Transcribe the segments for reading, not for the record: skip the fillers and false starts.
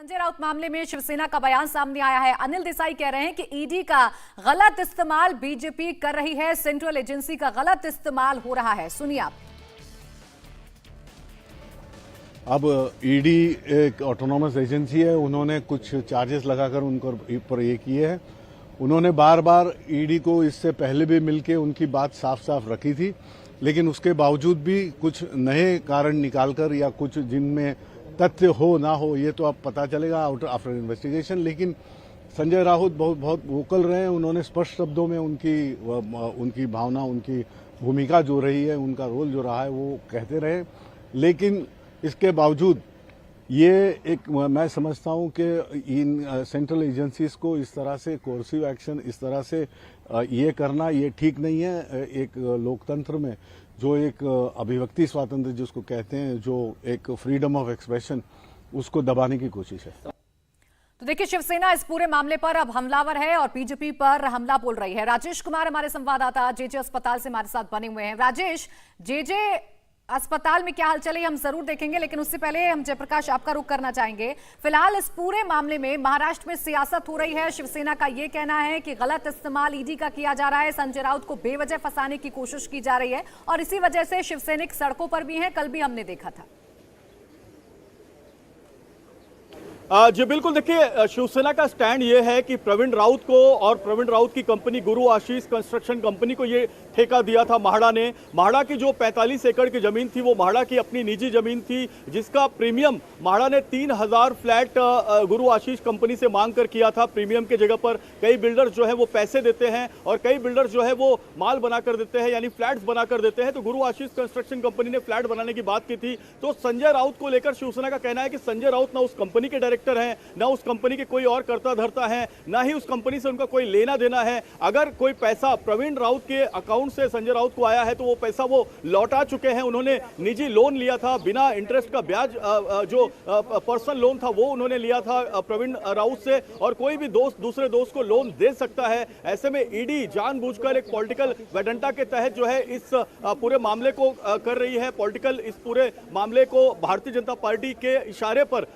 संजय राउत मामले में शिवसेना का बयान सामने आया है। अनिल देसाई कह रहे हैं कि ईडी का गलत इस्तेमाल बीजेपी कर रही है, सेंट्रल एजेंसी का गलत इस्तेमाल हो रहा है। सुनिए आप। अब ईडी एक ऑटोनॉमस एजेंसी है, उन्होंने कुछ चार्जेस लगाकर उनके ऊपर ये किए हैं। उन्होंने बार बार ईडी को इससे पहले भी मिलके उनकी बात साफ साफ रखी थी, लेकिन उसके बावजूद भी कुछ नए कारण निकालकर या कुछ जिनमें तथ्य हो ना हो ये तो अब पता चलेगा आफ्टर इन्वेस्टिगेशन। लेकिन संजय राउत बहुत वोकल रहे हैं, उन्होंने स्पष्ट शब्दों में उनकी भावना, उनकी भूमिका जो रही है, उनका रोल जो रहा है वो कहते रहे। लेकिन इसके बावजूद ये एक मैं समझता हूं कि इन सेंट्रल एजेंसीज को इस तरह से कोर्सिव एक्शन, इस तरह से ये करना ये ठीक नहीं है। एक लोकतंत्र में जो एक अभिव्यक्ति स्वातंत्र्य जिसको कहते हैं, जो एक फ्रीडम ऑफ एक्सप्रेशन, उसको दबाने की कोशिश है। तो देखिए, शिवसेना इस पूरे मामले पर अब हमलावर है और बीजेपी पर हमला बोल रही है। राजेश कुमार हमारे संवाददाता जेजे अस्पताल से हमारे साथ बने हुए हैं। राजेश, जेजे अस्पताल में क्या हालचाल है हम जरूर देखेंगे, लेकिन उससे पहले हम जयप्रकाश आपका रुख करना चाहेंगे। फिलहाल इस पूरे मामले में महाराष्ट्र में सियासत हो रही है। शिवसेना का यह कहना है कि गलत इस्तेमाल ईडी का किया जा रहा है, संजय राउत को बेवजह फंसाने की कोशिश की जा रही है और इसी वजह से शिवसैनिक सड़कों पर भी हैं। कल भी हमने देखा था। जी बिल्कुल, देखिए शिवसेना का स्टैंड ये है कि प्रवीण राउत को और प्रवीण राउत की कंपनी गुरु आशीष कंस्ट्रक्शन कंपनी को ये ठेका दिया था म्हाडा ने। म्हाडा की जो 45 एकड़ की जमीन थी वो म्हाडा की अपनी निजी जमीन थी, जिसका प्रीमियम म्हाडा ने 3000 फ्लैट गुरु आशीष कंपनी से मांग कर किया था। प्रीमियम के जगह पर कई बिल्डर्स जो है वो पैसे देते हैं और कई बिल्डर्स जो है वो माल बनाकर देते हैं, यानी फ्लैट्स बनाकर देते हैं। तो गुरु आशीष कंस्ट्रक्शन कंपनी ने फ्लैट बनाने की बात की थी। तो संजय राउत को लेकर शिवसेना का कहना है कि संजय राउत ना उस कंपनी के डायरेक्टर है, ना उस कंपनी के कोई और कर्ता धर्ता है, ना ही उस कंपनी से उनका कोई लेना देना है। अगर कोई पैसा प्रवीण राउत के अकाउंट से संजय राउत को आया है तो वो पैसा वो लौटा चुके हैं। उन्होंने निजी लोन लिया था, बिना इंटरेस्ट का ब्याज जो पर्सनल लोन था वो उन्होंने लिया था प्रवीण राउत से, और कोई भी दोस्त दूसरे दोस्त को लोन दे सकता है। ऐसे में ईडी जानबूझकर एक पॉलिटिकल वेडेंटा के तहत जो है इस पूरे मामले को कर रही है। पॉलिटिकल इस पूरे मामले को भारतीय जनता पार्टी के इशारे पर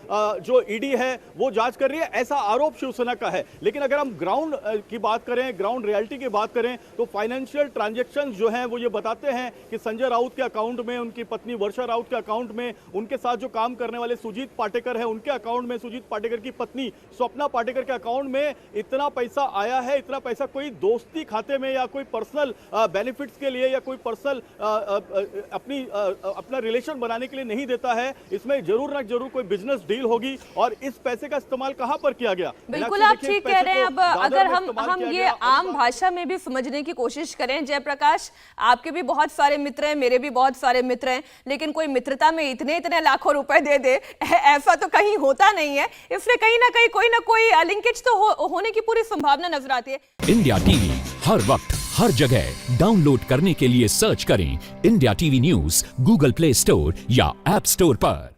जो ईडी है वो जांच कर रही है, ऐसा आरोप शिवसेना का है। लेकिन अगर हम ग्राउंड की बात करें, ग्राउंड रियलिटी की बात करें, तो फाइनेंशियल ट्रांजैक्शन जो हैं वो ये बताते हैं कि संजय राउत के अकाउंट में, उनकी पत्नी वर्षा राउत के अकाउंट में, उनके साथ जो काम करने वाले सुजीत पाटेकर है उनके अकाउंट में, सुजीत पाटेकर की पत्नी स्वप्ना पाटेकर के अकाउंट में इतना पैसा आया है। इतना पैसा कोई दोस्ती खाते में या कोई पर्सनल बेनिफिट्स के लिए या कोई पर्सनल अपना रिलेशन बनाने के लिए नहीं देता है। इसमें जरूर ना जरूर कोई बिजनेस डील होगी और इस पैसे का इस्तेमाल कहां पर किया गया। बिल्कुल आप ठीक कह रहे हैं। अब अगर हम ये आम भाषा में भी समझने की कोशिश करें, जयप्रकाश, आपके भी बहुत सारे मित्र हैं, मेरे भी बहुत सारे मित्र हैं, लेकिन कोई मित्रता में इतने इतने लाखों रुपए दे दे ऐसा तो कहीं होता नहीं है। इसलिए कहीं ना कोई लिंकेज तो होने की पूरी संभावना नजर आती है। इंडिया टीवी हर वक्त हर जगह डाउनलोड करने के लिए सर्च करें India TV news Google play store या ऐप स्टोर पर।